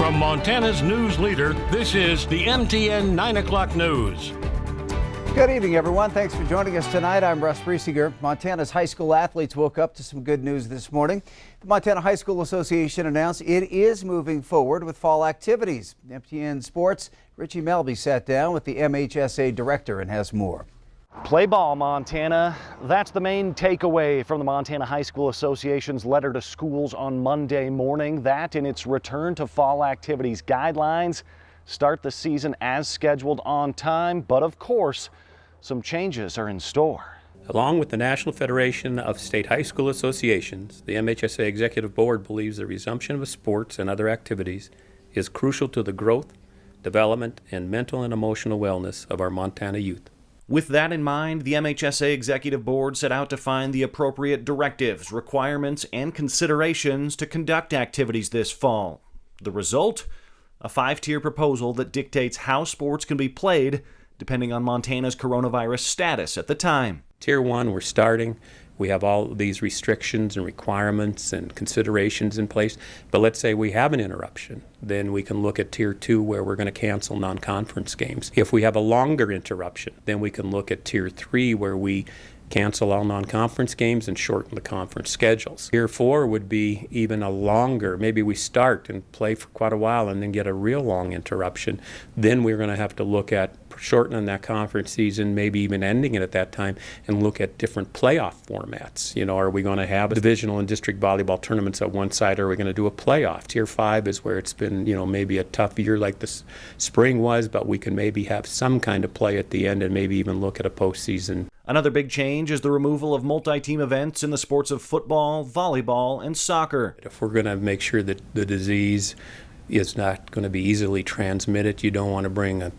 From Montana's news leader, this is the MTN 9 o'clock news. Good evening, everyone. Thanks for joining us tonight. I'm Russ Riesinger. Montana's high school athletes woke up to some good news this morning. The Montana High School Association announced it is moving forward with fall activities. MTN Sports' Richie Melby sat down with the MHSA director and has more. Play ball, Montana. That's the main takeaway from the Montana High School Association's letter to schools on Monday morning. That in its return to fall activities guidelines. Start the season as scheduled on time, but of course, some changes are in store. Along with the National Federation of State High School Associations, the MHSA Executive Board believes the resumption of sports and other activities is crucial to the growth, development, and mental and emotional wellness of our Montana youth. With that in mind, the MHSA Executive Board set out to find the appropriate directives, requirements, and considerations to conduct activities this fall. The result? A 5-tier proposal that dictates how sports can be played depending on Montana's coronavirus status at the time. Tier 1, we're starting. We have all these restrictions and requirements and considerations in place. But let's say we have an interruption. Then we can look at Tier 2 where we're going to cancel non-conference games. If we have a longer interruption, then we can look at Tier 3 where we cancel all non-conference games and shorten the conference schedules. Tier 4 would be even a longer, maybe we start and play for quite a while and then get a real long interruption. Then we're going to have to look at shortening that conference season, maybe even ending it at that time, and look at different playoff formats. You know, are we going to have divisional and district volleyball tournaments at one side, or are we going to do a playoff? Tier 5 is where it's been, you know, maybe a tough year like this spring was, but we can maybe have some kind of play at the end and maybe even look at a postseason. Another big change is the removal of multi-team events in the sports of football, volleyball, and soccer. If we're going to make sure that the disease is not going to be easily transmitted, you don't want to bring a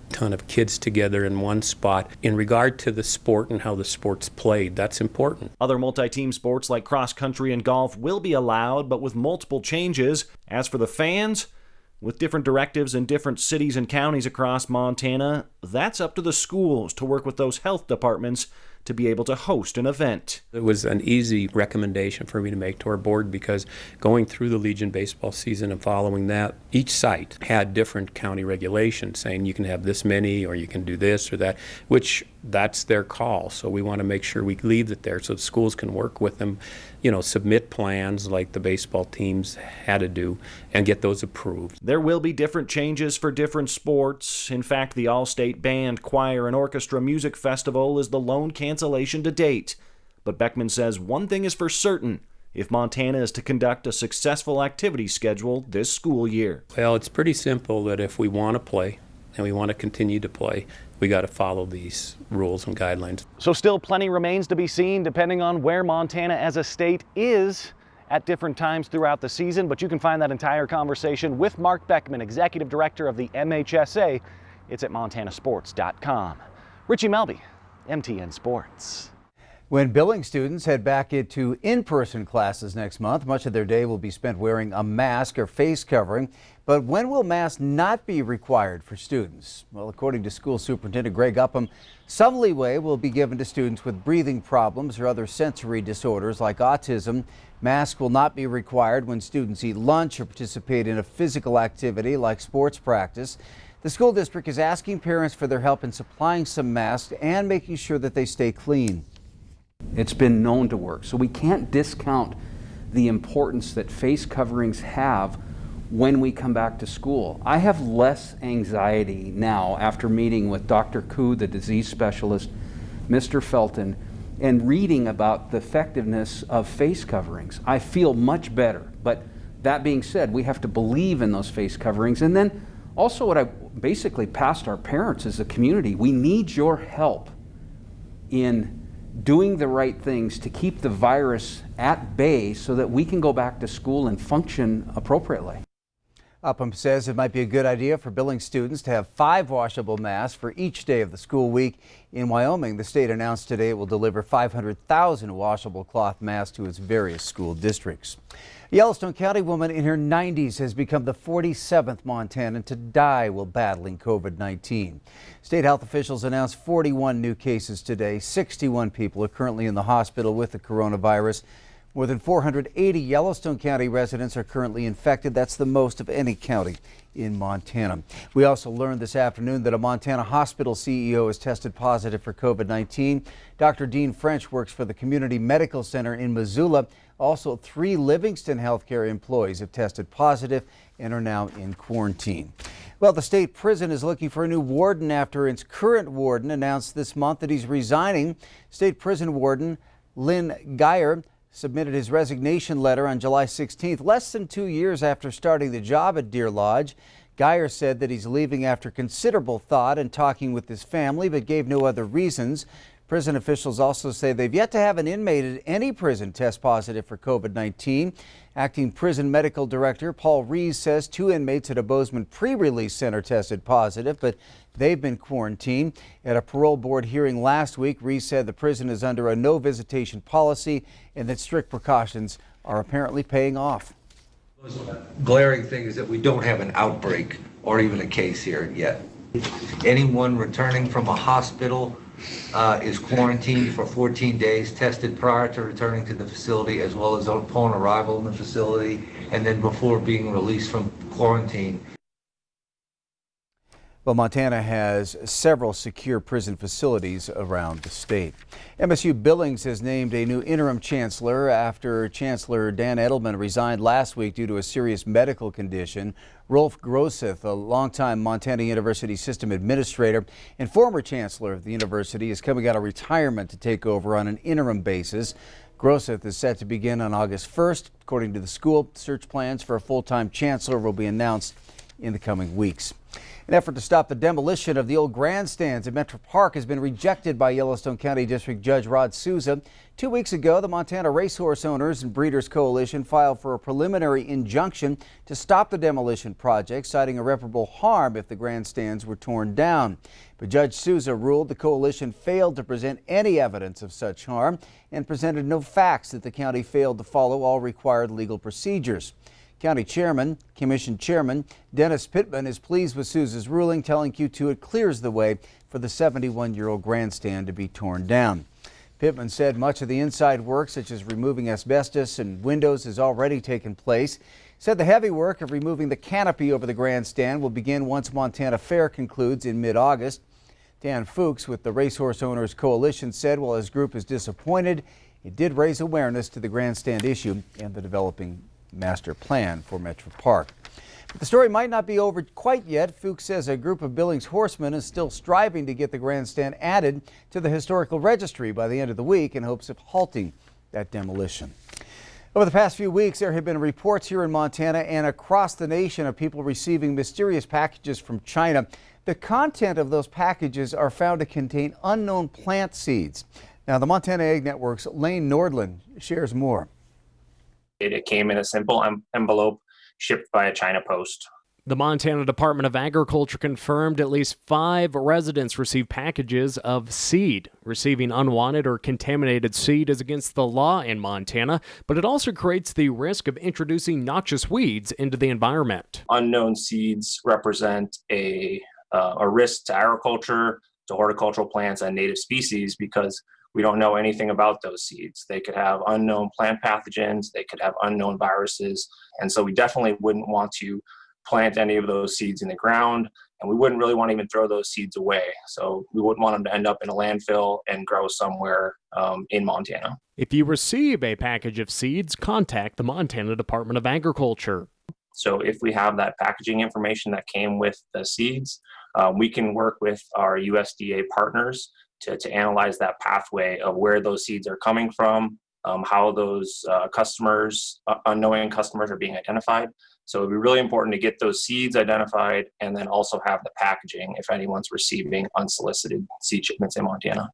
ton of kids together in one spot. In regard to the sport and how the sport's played, that's important. Other multi-team sports like cross country and golf will be allowed, but with multiple changes. As for the fans, with different directives in different cities and counties across Montana, that's up to the schools to work with those health departments to be able to host an event. It was an easy recommendation for me to make to our board because going through the Legion baseball season and following that, each site had different county regulations saying you can have this many or you can do this or that, which that's their call. So we want to make sure we leave it there so the schools can work with them, you know, submit plans like the baseball teams had to do and get those approved. There will be different changes for different sports. In fact, the All-State Band, Choir, and Orchestra Music Festival is the lone cancellation to date. But Beckman says one thing is for certain: if Montana is to conduct a successful activity schedule this school year. Well, it's pretty simple that if we want to play and we want to continue to play, we got to follow these rules and guidelines. So still plenty remains to be seen depending on where Montana as a state is at different times throughout the season, but you can find that entire conversation with Mark Beckman, Executive Director of the MHSA. It's at montanasports.com. Richie Melby, MTN Sports. When Billings students head back into in-person classes next month, much of their day will be spent wearing a mask or face covering. But when will masks not be required for students? Well, according to School Superintendent Greg Upham, some leeway will be given to students with breathing problems or other sensory disorders like autism. Masks will not be required when students eat lunch or participate in a physical activity like sports practice. The school district is asking parents for their help in supplying some masks and making sure that they stay clean. It's been known to work, so we can't discount the importance that face coverings have when we come back to school. I have less anxiety now after meeting with Dr. Koo, the disease specialist, Mr. Felton, and reading about the effectiveness of face coverings. I feel much better, but that being said, we have to believe in those face coverings. And then also what I basically passed our parents as a community, we need your help in doing the right things to keep the virus at bay so that we can go back to school and function appropriately. Upham says it might be a good idea for Billings students to have 5 washable masks for each day of the school week. In Wyoming, the state announced today it will deliver 500,000 washable cloth masks to its various school districts. A Yellowstone County woman in her 90s has become the 47th Montanan to die while battling COVID-19. State health officials announced 41 new cases today. 61 people are currently in the hospital with the coronavirus. More than 480 Yellowstone County residents are currently infected. That's the most of any county in Montana. We also learned this afternoon that a Montana hospital CEO has tested positive for COVID-19. Dr. Dean French works for the Community Medical Center in Missoula. Also, 3 Livingston healthcare employees have tested positive and are now in quarantine. Well, the state prison is looking for a new warden after its current warden announced this month that he's resigning. State prison warden Lynn Geyer submitted his resignation letter on July 16th, less than 2 years after starting the job at Deer Lodge. Geyer said that he's leaving after considerable thought and talking with his family, but gave no other reasons. Prison officials also say they've yet to have an inmate at any prison test positive for COVID-19. Acting Prison Medical Director Paul Rees says 2 inmates at a Bozeman pre-release center tested positive, but they've been quarantined. At a parole board hearing last week, Rees said the prison is under a no visitation policy and that strict precautions are apparently paying off. Glaring thing is that we don't have an outbreak or even a case here yet. Anyone returning from a hospital is quarantined for 14 days, tested prior to returning to the facility as well as upon arrival in the facility and then before being released from quarantine. Well, Montana has several secure prison facilities around the state. MSU Billings has named a new interim chancellor after Chancellor Dan Edelman resigned last week due to a serious medical condition. Rolf Grosseth, a longtime Montana University system administrator and former chancellor of the university, is coming out of retirement to take over on an interim basis. Grosseth is set to begin on August 1st. According to the school, search plans for a full-time chancellor will be announced in the coming weeks. An effort to stop the demolition of the old grandstands at Metro Park has been rejected by Yellowstone County District Judge Rod Souza. 2 weeks ago, the Montana Racehorse Owners and Breeders Coalition filed for a preliminary injunction to stop the demolition project, citing irreparable harm if the grandstands were torn down. But Judge Souza ruled the coalition failed to present any evidence of such harm and presented no facts that the county failed to follow all required legal procedures. Commission Chairman Dennis Pittman is pleased with Souza's ruling, telling Q2 it clears the way for the 71-year-old grandstand to be torn down. Pittman said much of the inside work, such as removing asbestos and windows, has already taken place. He said the heavy work of removing the canopy over the grandstand will begin once Montana Fair concludes in mid-August. Dan Fuchs with the Racehorse Owners Coalition said while his group is disappointed, it did raise awareness to the grandstand issue and the developing master plan for Metro Park. But the story might not be over quite yet. Fuchs says a group of Billings horsemen is still striving to get the grandstand added to the historical registry by the end of the week in hopes of halting that demolition. Over the past few weeks, there have been reports here in Montana and across the nation of people receiving mysterious packages from China. The content of those packages are found to contain unknown plant seeds. Now, the Montana Ag Network's Lane Nordland shares more. It came in a simple envelope shipped by a China post. The Montana Department of Agriculture confirmed at least 5 residents received packages of seed. Receiving unwanted or contaminated seed is against the law in Montana, but it also creates the risk of introducing noxious weeds into the environment. Unknown seeds represent a risk to agriculture, to horticultural plants, and native species because we don't know anything about those seeds. They could have unknown plant pathogens, they could have unknown viruses, and so we definitely wouldn't want to plant any of those seeds in the ground, and we wouldn't really want to even throw those seeds away. So we wouldn't want them to end up in a landfill and grow somewhere in Montana. If you receive a package of seeds, contact the Montana Department of Agriculture. So if we have that packaging information that came with the seeds, we can work with our USDA partners to analyze that pathway of where those seeds are coming from, how those unknowing customers are being identified. So it'd be really important to get those seeds identified and then also have the packaging if anyone's receiving unsolicited seed shipments in Montana.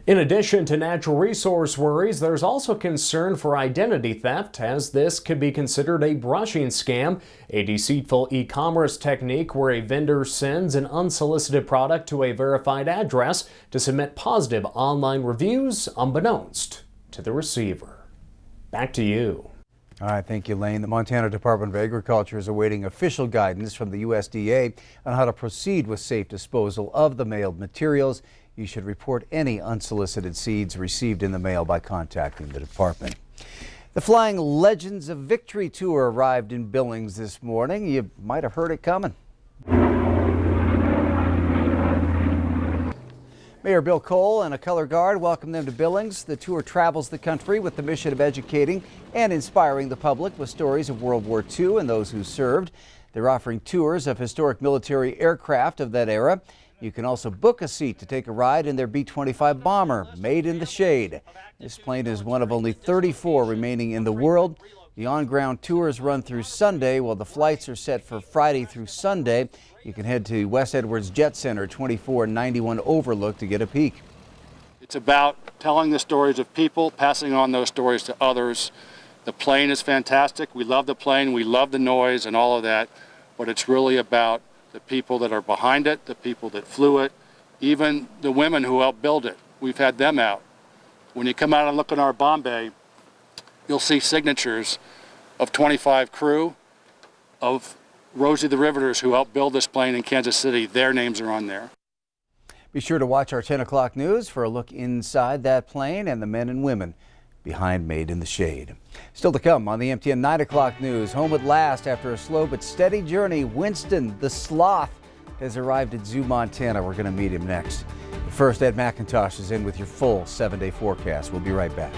In addition to natural resource worries, there's also concern for identity theft, as this could be considered a brushing scam, a deceitful e-commerce technique where a vendor sends an unsolicited product to a verified address to submit positive online reviews unbeknownst to the receiver. Back to you. All right, thank you, Lane. The Montana Department of Agriculture is awaiting official guidance from the USDA on how to proceed with safe disposal of the mailed materials. You should report any unsolicited seeds received in the mail by contacting the department. The Flying Legends of Victory tour arrived in Billings this morning. You might have heard it coming. Mayor Bill Cole and a color guard welcome them to Billings. The tour travels the country with the mission of educating and inspiring the public with stories of World War II and those who served. They're offering tours of historic military aircraft of that era. You can also book a seat to take a ride in their B-25 bomber, made in the shade. This plane is one of only 34 remaining in the world. The on-ground tours run through Sunday, while the flights are set for Friday through Sunday. You can head to West Edwards Jet Center, 2491 Overlook, to get a peek. It's about telling the stories of people, passing on those stories to others. The plane is fantastic. We love the plane. We love the noise and all of that. But it's really about the people that are behind it, the people that flew it, even the women who helped build it. We've had them out. When you come out and look in our bomb bay, you'll see signatures of 25 crew, of Rosie the Riveters who helped build this plane in Kansas City. Their names are on there. Be sure to watch our 10 o'clock news for a look inside that plane and the men and women behind Made in the Shade. Still to come on the MTN 9 o'clock news. Home at last after a slow but steady journey, Winston the Sloth has arrived at Zoo, Montana. We're going to meet him next. But first, Ed McIntosh is in with your full 7-day forecast. We'll be right back.